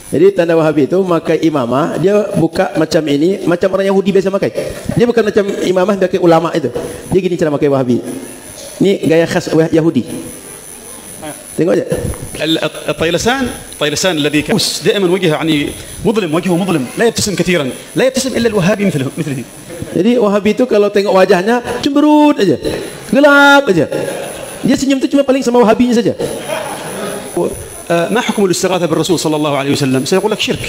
Jadi tanda Wahabi itu makai imamah, dia buka macam ini, macam orang Yahudi biasa makai. Dia bukan macam imamah pakai ulama itu. Dia gini cara makai Wahabi. Ini gaya khas Yahudi. Tengok aja. الطيلسان الذي كان دائما وجهه يعني مظلم، وجهه مظلم، لا يبتسم كثيرا، لا يبتسم الا الوهابي مثله. Jadi Wahabi itu kalau tengok wajahnya cemberut aja, gelap aja. Dia senyum itu cuma paling sama Wahabinya saja. ما حكم الاستغاثة بالرسول صلى الله عليه وسلم؟ سيقول لك شرك.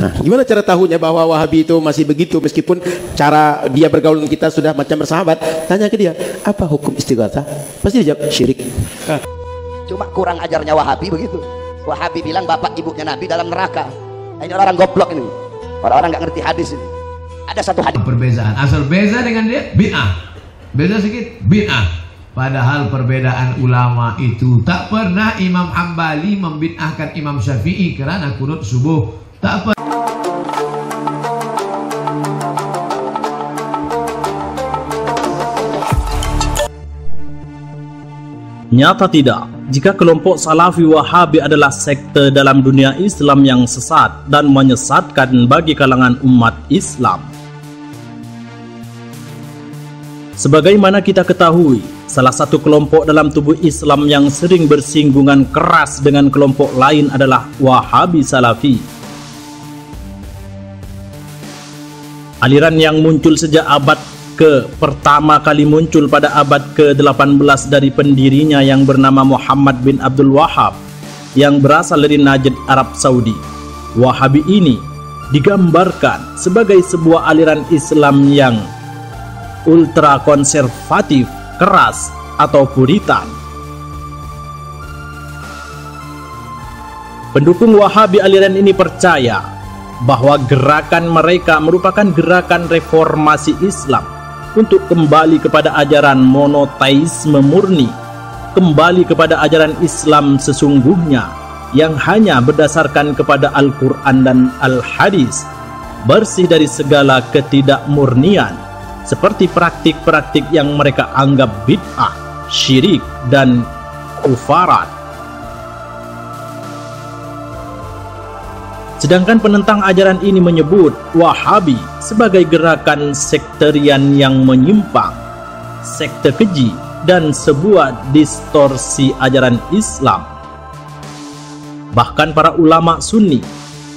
Nah, gimana cara tahunya bahwa Wahabi itu masih begitu meskipun cara dia bergaul dengan kita sudah macam bersahabat? Tanya ke dia, apa hukum istighatsah? Pasti dia jawab syirik. Cuma kurang ajarnya Wahabi begitu. Wahabi bilang bapak ibunya Nabi dalam neraka. Nah, ini orang goblok ini. Orang-orang nggak ngerti hadis ini. Ada satu hadis. Perbedaan asal beza dengan dia bid'ah. Beda sedikit bid'ah. Padahal perbedaan ulama itu tak pernah Imam Hambali membid'ahkan Imam Syafi'i kerana kunut subuh. Tak pernah. Nyata tidak, jika kelompok Salafi Wahabi adalah sekte dalam dunia Islam yang sesat dan menyesatkan bagi kalangan umat Islam. Sebagaimana kita ketahui, salah satu kelompok dalam tubuh Islam yang sering bersinggungan keras dengan kelompok lain adalah Wahabi Salafi. Aliran yang muncul sejak abad pertama kali muncul pada abad ke-18 dari pendirinya yang bernama Muhammad bin Abdul Wahab yang berasal dari Najd, Arab Saudi. Wahabi ini digambarkan sebagai sebuah aliran Islam yang ultra konservatif, keras atau puritan. Pendukung Wahabi aliran ini percaya bahwa gerakan mereka merupakan gerakan reformasi Islam untuk kembali kepada ajaran monoteisme murni, kembali kepada ajaran Islam sesungguhnya yang hanya berdasarkan kepada Al-Quran dan Al-Hadis, bersih dari segala ketidakmurnian seperti praktik-praktik yang mereka anggap bid'ah, syirik dan kufarat. Sedangkan penentang ajaran ini menyebut Wahabi sebagai gerakan sekterian yang menyimpang, sekte keji, dan sebuah distorsi ajaran Islam. Bahkan para ulama Sunni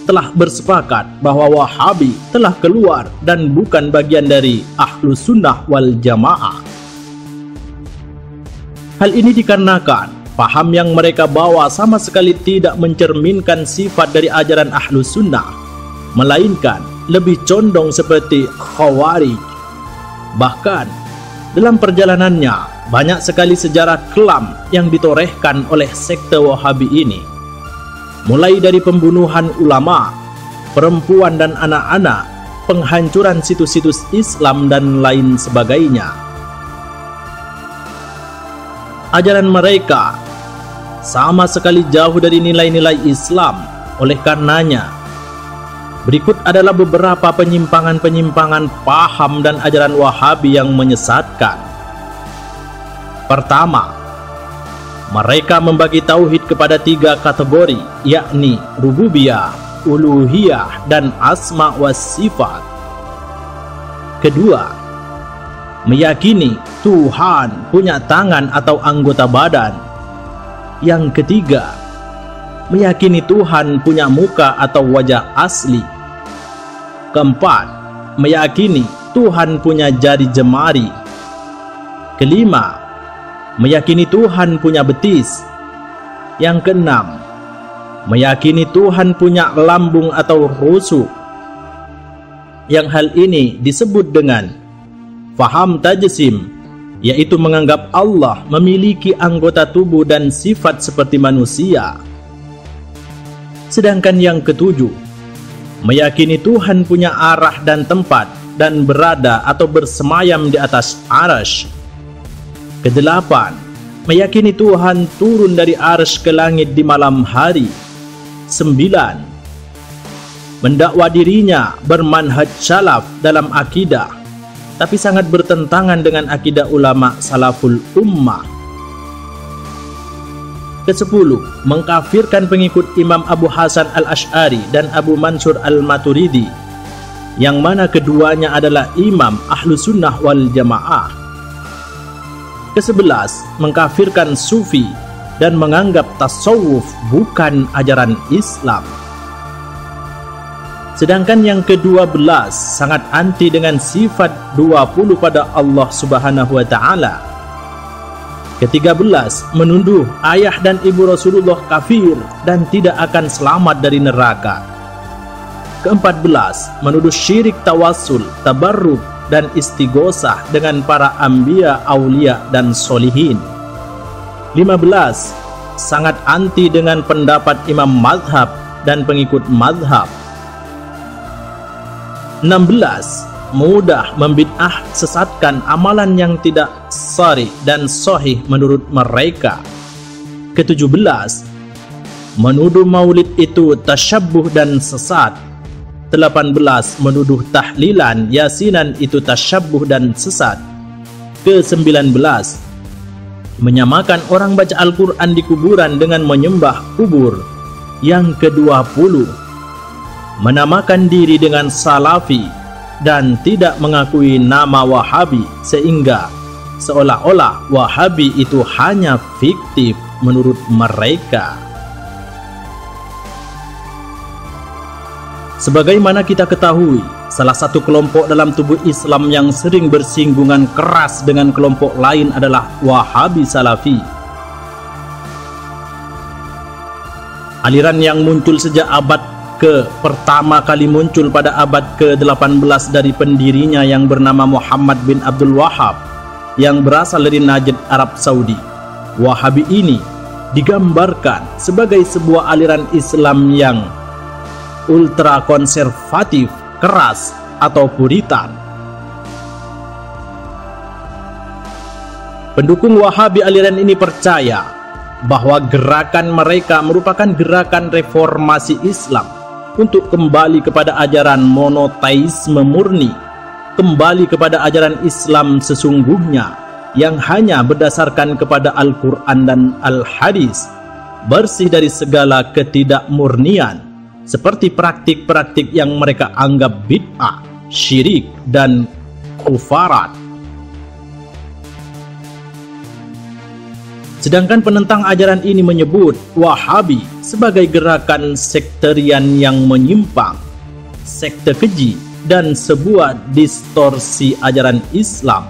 telah bersepakat bahwa Wahabi telah keluar dan bukan bagian dari Ahlus Sunnah wal Jamaah. Hal ini dikarenakan paham yang mereka bawa sama sekali tidak mencerminkan sifat dari ajaran Ahlus Sunnah, melainkan lebih condong seperti Khawarij. Bahkan dalam perjalanannya banyak sekali sejarah kelam yang ditorehkan oleh sekte Wahabi ini, mulai dari pembunuhan ulama, perempuan dan anak-anak, penghancuran situs-situs Islam dan lain sebagainya. Ajaran mereka sama sekali jauh dari nilai-nilai Islam. Oleh karenanya, berikut adalah beberapa penyimpangan-penyimpangan paham dan ajaran Wahabi yang menyesatkan. Pertama, mereka membagi tauhid kepada 3 kategori, yakni rububiyah, uluhiyah, dan asma wa sifat. Kedua, meyakini Tuhan punya tangan atau anggota badan. Yang ketiga, meyakini Tuhan punya muka atau wajah asli. Keempat, meyakini Tuhan punya jari jemari. Kelima, meyakini Tuhan punya betis. Yang keenam, meyakini Tuhan punya lambung atau rusuk. Yang hal ini disebut dengan faham tajsim, yaitu menganggap Allah memiliki anggota tubuh dan sifat seperti manusia. Sedangkan yang ketujuh, meyakini Tuhan punya arah dan tempat dan berada atau bersemayam di atas arsy. Kedelapan, meyakini Tuhan turun dari arsy ke langit di malam hari. 9, mendakwa dirinya bermanhaj salaf dalam akidah, tapi sangat bertentangan dengan akidah ulama salaful ummah. Ke-10, mengkafirkan pengikut Imam Abu Hasan al-Ash'ari dan Abu Mansur al-Maturidi, yang mana keduanya adalah imam ahlu sunnah wal jamaah. Ke-11, mengkafirkan sufi dan menganggap tasawuf bukan ajaran Islam. Sedangkan yang ke-12 sangat anti dengan sifat 20 pada Allah Subhanahu wa taala. Ke-13, menuduh ayah dan ibu Rasulullah kafir dan tidak akan selamat dari neraka. Ke-14, menuduh syirik tawassul, tabarruk dan istighosah dengan para anbiya, aulia dan solihin. 15, sangat anti dengan pendapat imam mazhab dan pengikut mazhab. 16, mudah membid'ah sesatkan amalan yang tidak sahih dan sahih menurut mereka. Ke-17, menuduh maulid itu tasyabbuh dan sesat. 18, menuduh tahlilan, yasinan itu tasyabbuh dan sesat. Ke-19, menyamakan orang baca Al-Quran di kuburan dengan menyembah kubur. Yang ke-20, menamakan diri dengan salafi dan tidak mengakui nama Wahabi, sehingga seolah-olah Wahabi itu hanya fiktif menurut mereka. Sebagaimana kita ketahui, salah satu kelompok dalam tubuh Islam yang sering bersinggungan keras dengan kelompok lain adalah Wahabi Salafi. Aliran yang muncul sejak abad pertama kali muncul pada abad ke-18 dari pendirinya yang bernama Muhammad bin Abdul Wahab yang berasal dari Najd, Arab Saudi. Wahabi ini digambarkan sebagai sebuah aliran Islam yang ultra konservatif, keras atau puritan. Pendukung Wahabi aliran ini percaya bahwa gerakan mereka merupakan gerakan reformasi Islam untuk kembali kepada ajaran monoteisme murni, kembali kepada ajaran Islam sesungguhnya yang hanya berdasarkan kepada Al-Quran dan Al-Hadis, bersih dari segala ketidakmurnian seperti praktik-praktik yang mereka anggap bid'ah, syirik dan kufarat. Sedangkan penentang ajaran ini menyebut Wahabi sebagai gerakan sektarian yang menyimpang, sekte keji, dan sebuah distorsi ajaran Islam.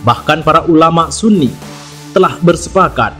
Bahkan para ulama Sunni telah bersepakat